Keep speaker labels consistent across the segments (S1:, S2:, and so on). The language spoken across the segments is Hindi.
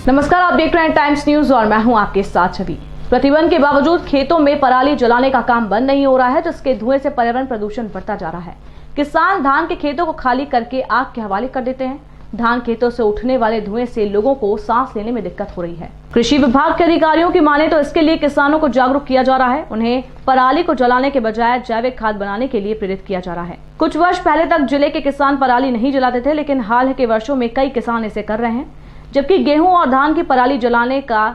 S1: नमस्कार, आप देख रहे हैं टाइम्स न्यूज और मैं हूं आपके साथ छवि। प्रतिबंध के बावजूद खेतों में पराली जलाने का काम बंद नहीं हो रहा है, जिसके धुएं से पर्यावरण प्रदूषण बढ़ता जा रहा है। किसान धान के खेतों को खाली करके आग के हवाले कर देते हैं। धान खेतों से उठने वाले धुएं से लोगों को सांस लेने में दिक्कत हो रही है। कृषि विभाग के अधिकारियों की माने तो इसके लिए किसानों को जागरूक किया जा रहा है। उन्हें पराली को जलाने के बजाय जैविक खाद बनाने के लिए प्रेरित किया जा रहा है। कुछ वर्ष पहले तक जिले के किसान पराली नहीं जलाते थे, लेकिन हाल के वर्षों में कई किसान इसे कर रहे हैं। जबकि गेहूं और धान की पराली जलाने का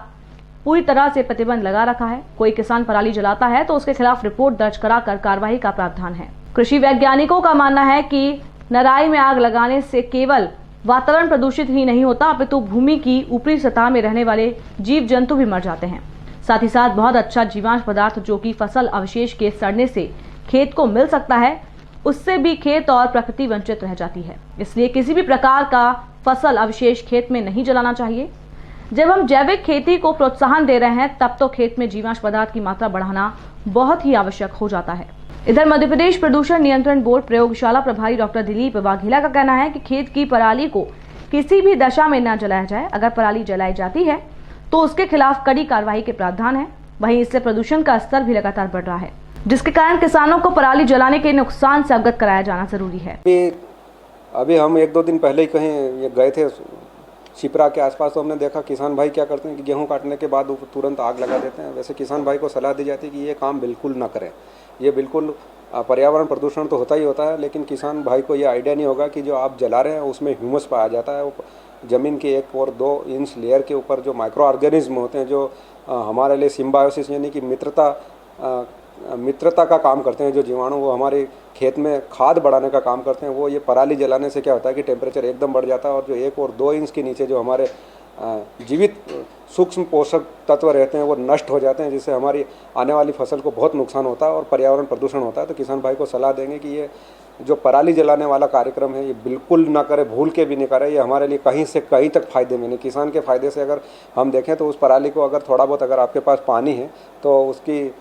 S1: पूरी तरह से प्रतिबंध लगा रखा है। कोई किसान पराली जलाता है तो उसके खिलाफ रिपोर्ट दर्ज कराकर कार्रवाई का प्रावधान है। कृषि वैज्ञानिकों का मानना है कि नराई में आग लगाने से केवल वातावरण प्रदूषित ही नहीं होता, अपितु भूमि की ऊपरी सतह में रहने वाले जीव जंतु भी मर जाते हैं। साथ ही साथ बहुत अच्छा जीवांश पदार्थ जो कि फसल अवशेष के सड़ने से खेत को मिल सकता है, उससे भी खेत और प्रकृति वंचित रह जाती है। इसलिए किसी भी प्रकार का फसल अवशेष खेत में नहीं जलाना चाहिए। जब हम जैविक खेती को प्रोत्साहन दे रहे हैं, तब तो खेत में जीवांश पदार्थ की मात्रा बढ़ाना बहुत ही आवश्यक हो जाता है। इधर मध्य प्रदेश प्रदूषण नियंत्रण बोर्ड प्रयोगशाला प्रभारी डॉक्टर दिलीप वाघेला का कहना है कि खेत की पराली को किसी भी दशा में न जलाया जाए। अगर पराली जलाई जाती है तो उसके खिलाफ कड़ी कार्रवाई के प्रावधान है। वहीं इससे प्रदूषण का स्तर भी लगातार बढ़ रहा है, जिसके कारण किसानों को पराली जलाने के नुकसान से अवगत कराया जाना जरूरी है।
S2: अभी हम 1-2 दिन पहले ही कहीं गए थे शिप्रा के आसपास, तो हमने देखा किसान भाई क्या करते हैं कि गेहूं काटने के बाद तुरंत आग लगा देते हैं। वैसे किसान भाई को सलाह दी जाती है कि ये काम बिल्कुल ना करें। ये बिल्कुल पर्यावरण प्रदूषण तो होता ही होता है, लेकिन किसान भाई को ये आइडिया नहीं होगा कि जो आप जला रहे हैं उसमें ह्यूमस पाया जाता है। वो ज़मीन के 1 और 2 इंच लेयर के ऊपर जो माइक्रो ऑर्गेनिज्म होते हैं, जो हमारे लिए सिम्बायोसिस यानी कि मित्रता का काम करते हैं, जो जीवाणु वो हमारे खेत में खाद बढ़ाने का काम करते हैं, वो ये पराली जलाने से क्या होता है कि टेम्परेचर एकदम बढ़ जाता है और जो 1 और 2 इंच के नीचे जो हमारे जीवित सूक्ष्म पोषक तत्व रहते हैं वो नष्ट हो जाते हैं, जिससे हमारी आने वाली फसल को बहुत नुकसान होता है और पर्यावरण प्रदूषण होता है। तो किसान भाई को सलाह देंगे कि ये जो पराली जलाने वाला कार्यक्रम है ये बिल्कुल ना करे, भूल के भी नहीं करे। ये हमारे लिए कहीं से कहीं तक फायदे में नहीं। किसान के फायदे से अगर हम देखें तो उस पराली को अगर थोड़ा बहुत अगर आपके पास पानी है तो उसकी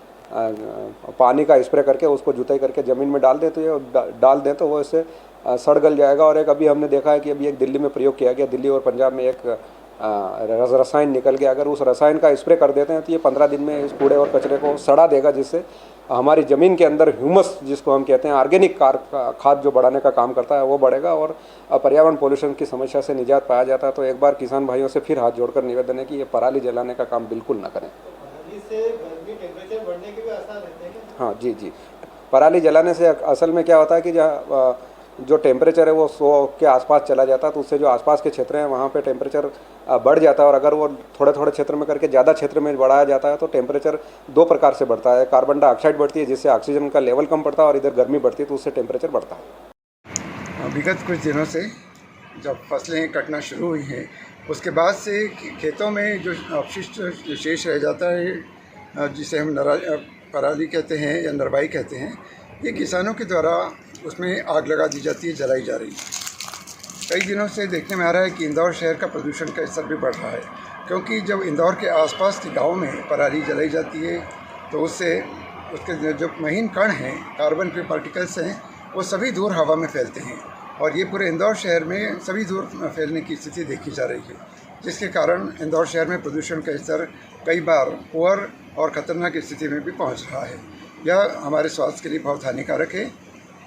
S2: पानी का स्प्रे करके उसको जुताई करके ज़मीन में डाल दें तो ये डाल दें तो वो इससे सड़ गल जाएगा। और एक अभी हमने देखा है कि अभी एक दिल्ली में प्रयोग किया गया, दिल्ली और पंजाब में एक रसायन निकल गया। अगर उस रसायन का स्प्रे कर देते हैं तो ये 15 दिन में इस कूड़े और कचरे को सड़ा देगा, जिससे हमारी ज़मीन के अंदर ह्यूमस जिसको हम कहते हैं ऑर्गेनिक खाद जो बढ़ाने का काम करता है वो बढ़ेगा और पर्यावरण पोल्यूशन की समस्या से निजात पाया जाता है। तो एक बार किसान भाइयों से फिर हाथ जोड़कर निवेदन है कि ये पराली जलाने का काम बिल्कुल ना करें।
S3: टेम्परेचर बढ़ने के भी आसार रहते हैं क्या?
S2: हाँ जी। पराली जलाने से असल में क्या होता है कि जहाँ जो टेम्परेचर है वो 100 के आसपास चला जाता है, तो उससे जो आसपास के क्षेत्र हैं वहाँ पे टेम्परेचर बढ़ जाता है। और अगर वो थोड़े थोड़े क्षेत्र में करके ज़्यादा क्षेत्र में बढ़ाया जाता है तो टेम्परेचर 2 प्रकार से बढ़ता है। कार्बन डाइऑक्साइड बढ़ती है जिससे ऑक्सीजन का लेवल कम पड़ता है, और इधर गर्मी बढ़ती है तो उससे टेम्परेचर बढ़ता है।
S4: विगत कुछ दिनों से जब फसलें कटना शुरू हुई हैं उसके बाद से खेतों में जो अपशिष्ट शेष रह जाता है, जिसे हम पराली कहते हैं या नरवाई कहते हैं, ये किसानों के द्वारा उसमें आग लगा दी जाती है, जलाई जा रही है। कई दिनों से देखने में आ रहा है कि इंदौर शहर का प्रदूषण का स्तर भी बढ़ रहा है, क्योंकि जब इंदौर के आसपास के गाँव में पराली जलाई जाती है तो उससे उसके जो महीन कण हैं, कार्बन के पार्टिकल्स हैं, वो सभी दूर हवा में फैलते हैं और ये पूरे इंदौर शहर में सभी दूर फैलने की स्थिति देखी जा रही है, जिसके कारण इंदौर शहर में प्रदूषण का स्तर कई बार पुअर और ख़तरनाक स्थिति में भी पहुंच रहा है। यह हमारे स्वास्थ्य के लिए बहुत हानिकारक है।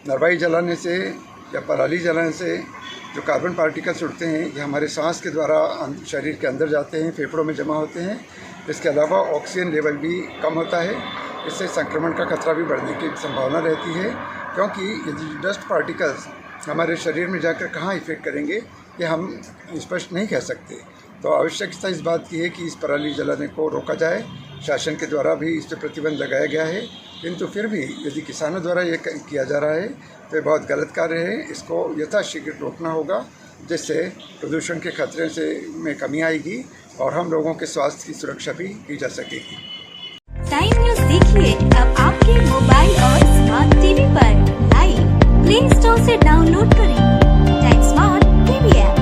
S4: नरवाई जलाने से या पराली जलाने से जो कार्बन पार्टिकल्स उड़ते हैं ये हमारे सांस के द्वारा शरीर के अंदर जाते हैं, फेफड़ों में जमा होते हैं। इसके अलावा ऑक्सीजन लेवल भी कम होता है, इससे संक्रमण का खतरा भी बढ़ने की संभावना रहती है, क्योंकि ये डस्ट पार्टिकल्स हमारे शरीर में जाकर कहाँ इफेक्ट करेंगे ये हम स्पष्ट नहीं कह सकते। तो आवश्यकता इस बात की है कि इस पराली जलाने को रोका जाए। शासन के द्वारा भी इस पर प्रतिबंध लगाया गया है, किंतु फिर भी यदि किसानों द्वारा ये किया जा रहा है तो ये बहुत गलत कार्य है। इसको यथाशीघ्र रोकना होगा, जिससे प्रदूषण के खतरे में कमी आएगी और हम लोगों के स्वास्थ्य की सुरक्षा भी की जा सकेगी।
S5: टाइम न्यूज़ देखिए अब आपके मोबाइल और स्मार्ट टीवी पर। लाइव प्ले स्टोर से डाउनलोड करें टाइम स्मार्ट टीवी ऐप।